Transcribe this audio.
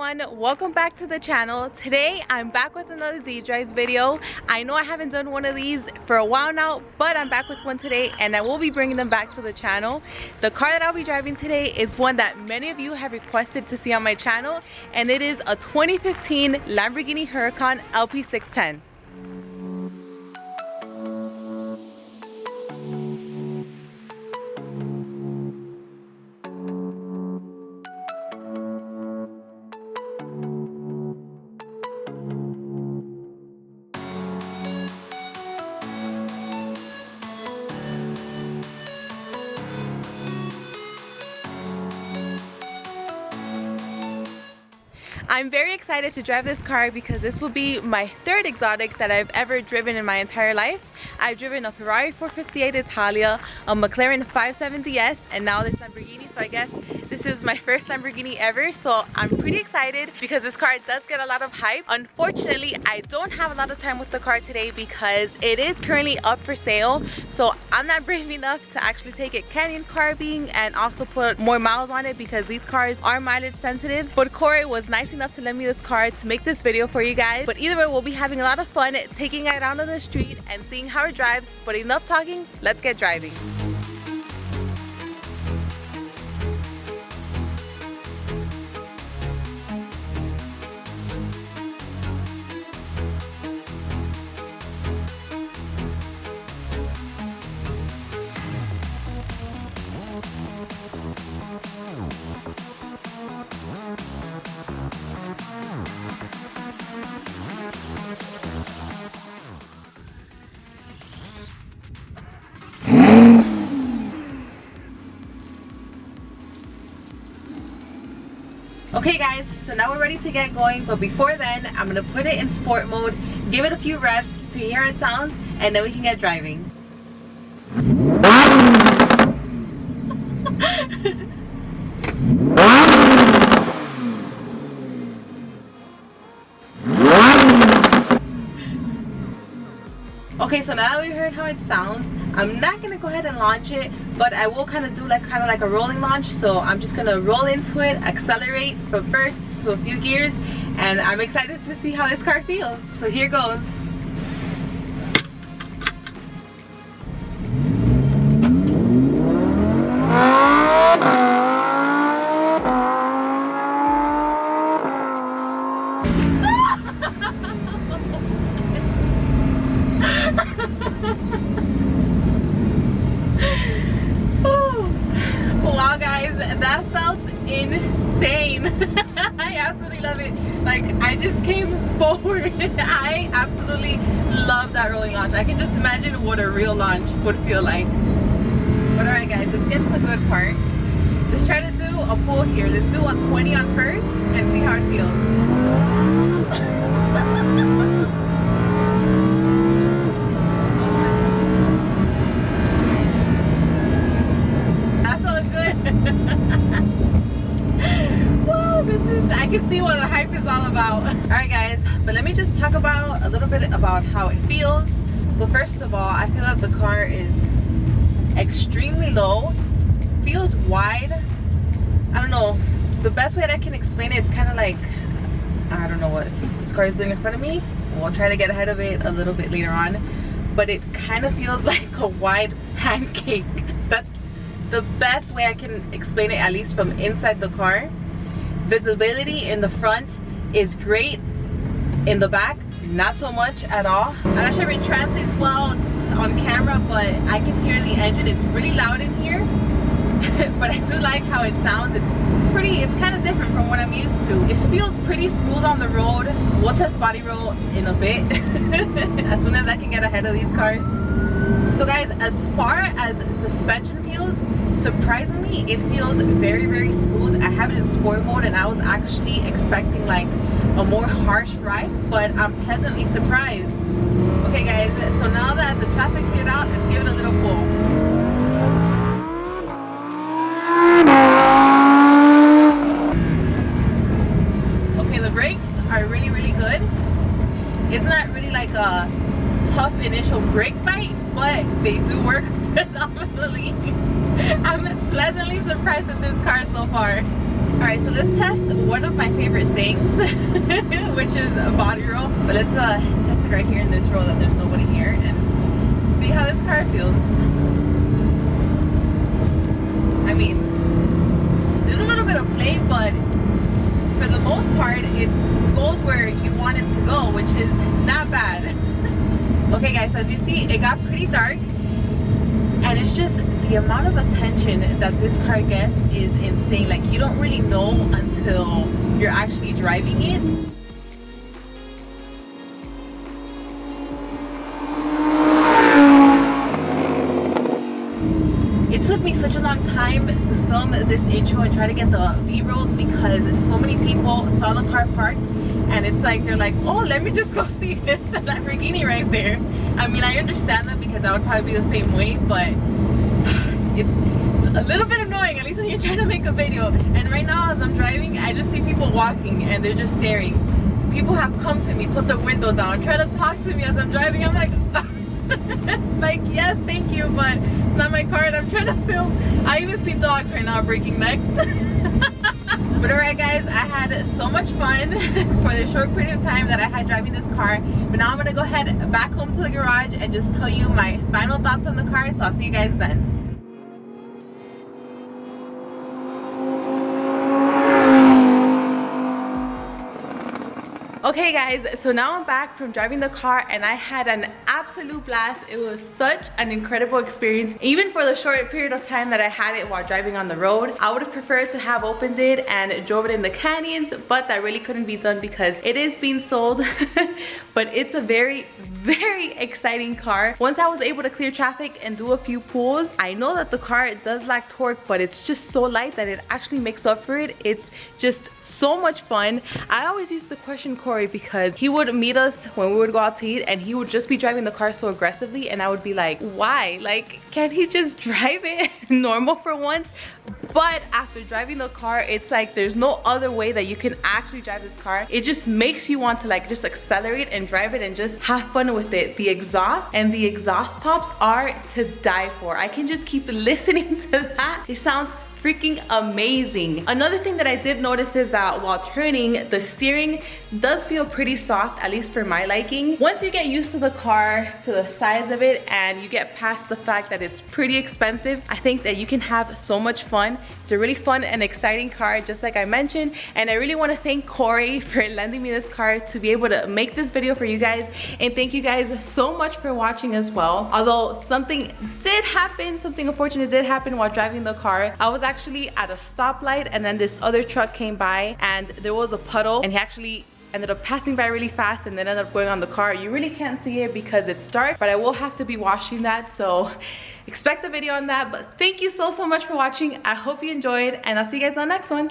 everyone, welcome back to the channel. Today I'm back with another DDrives video. I know I haven't done one of these for a while now, but I'm back with one today and I will be bringing them back to the channel. The car that I'll be driving today is one that many of you have requested to see on my channel, and it is a 2015 Lamborghini Huracan LP 610. I'm very excited to drive this car because this will be my third exotic that I've ever driven in my entire life. I've driven a Ferrari 458 Italia, a McLaren 570S, and now this Lamborghini. So I guess this is my first Lamborghini ever. So I'm pretty excited because this car does get a lot of hype. Unfortunately, I don't have a lot of time with the car today because it is currently up for sale. So I'm not brave enough to actually take it canyon carving and also put more miles on it because these cars are mileage sensitive. But Corey was nice enough to lend me this car to make this video for you guys. But either way, we'll be having a lot of fun taking it out on the street and seeing how it drives. But enough talking, let's get driving. Okay guys, so now we're ready to get going, but before then I'm gonna put it in sport mode, give it a few reps to hear it sounds, and then we can get driving. Okay, so now that we heard how it sounds, I'm not gonna go ahead and launch it, but I will kind of do like a rolling launch. So I'm just gonna roll into it, accelerate from first to a few gears, and I'm excited to see how this car feels. So here goes. Wow guys, that felt insane. I absolutely love it. Like, I just came forward. I absolutely love that rolling launch. I can just imagine what a real launch would feel like. But alright guys, let's get to the good part. Let's try to do a pull here. Let's do 120 on first and see how it feels. I can see what the hype is all about. Alright guys, but let me just talk about a little bit about how it feels. So first of all, I feel that the car is extremely low, feels wide. I don't know, the best way that I can explain it, it's kind of like, I don't know what this car is doing in front of me. We'll try to get ahead of it a little bit later on, but it kind of feels like a wide pancake. That's the best way I can explain it, at least from inside the car. Visibility in the front is great, in the back not so much at all. I'm not sure if it translates well on camera, but I can hear the engine. It's really loud in here. But I do like how it sounds. It's kind of different from what I'm used to. It feels pretty smooth on the road. We'll test body roll in a bit as soon as I can get ahead of these cars. So guys, as far as suspension feels, surprisingly it feels very, very smooth. I have it in sport mode and I was actually expecting like a more harsh ride, but I'm pleasantly surprised. Okay guys, so now that the traffic cleared out, let's give it a little pull. Okay, the brakes are really, really good. It's not really like a tough initial brake bite, but they do work phenomenally. I'm pleasantly surprised with this car so far. Alright, so let's test one of my favorite things, which is a body roll. But let's test it right here in this row that there's nobody here and see how this car feels. I mean, there's a little bit of play, but for the most part, it goes where you want it to go, which is not bad. Okay guys, so as you see, it got pretty dark, and it's just the amount of attention that this car gets is insane. Like, you don't really know until you're actually driving it. It took me such a long time to film this intro and try to get the B-rolls because so many people saw the car parked, and it's like they're like, oh, let me just go see this Lamborghini right there. I mean, I understand that because I would probably be the same way, but it's a little bit annoying, at least when you're trying to make a video. And right now as I'm driving, I just see people walking and they're just staring. People have come to me, put their window down, try to talk to me as I'm driving. I'm like, like, yes, thank you, but it's not my car and I'm trying to film. I even see dogs right now breaking necks. But alright guys, I had so much fun for the short period of time that I had driving this car. But now I'm gonna go head back home to the garage and just tell you my final thoughts on the car. So I'll see you guys then. Okay guys, so now I'm back from driving the car and I had an absolute blast. It was such an incredible experience. Even for the short period of time that I had it while driving on the road, I would have preferred to have opened it and drove it in the canyons, but that really couldn't be done because it is being sold. But it's a very, very exciting car. Once I was able to clear traffic and do a few pulls, I know that the car does lack torque, but it's just so light that it actually makes up for it. It's just so much fun. I always used to question Corey because he would meet us when we would go out to eat and he would just be driving the car so aggressively, and I would be like, why? Like, can't he just drive it normal for once? But after driving the car, it's like there's no other way that you can actually drive this car. It just makes you want to like just accelerate and drive it and just have fun with it. The exhaust and the exhaust pops are to die for. I can just keep listening to that. It sounds freaking amazing. Another thing that I did notice is that while turning, the steering does feel pretty soft, at least for my liking. Once you get used to the car, to the size of it, and you get past the fact that it's pretty expensive, I think that you can have so much fun. It's a really fun and exciting car, just like I mentioned, and I really want to thank Corey for lending me this car to be able to make this video for you guys, and thank you guys so much for watching as well. Although something did happen, something unfortunate did happen while driving the car. I was actually at a stoplight and then this other truck came by and there was a puddle, and he actually ended up passing by really fast and then ended up going on the car. You really can't see it because it's dark, but I will have to be washing that, so expect a video on that. But thank you so much for watching. I hope you enjoyed, and I'll see you guys on the next one.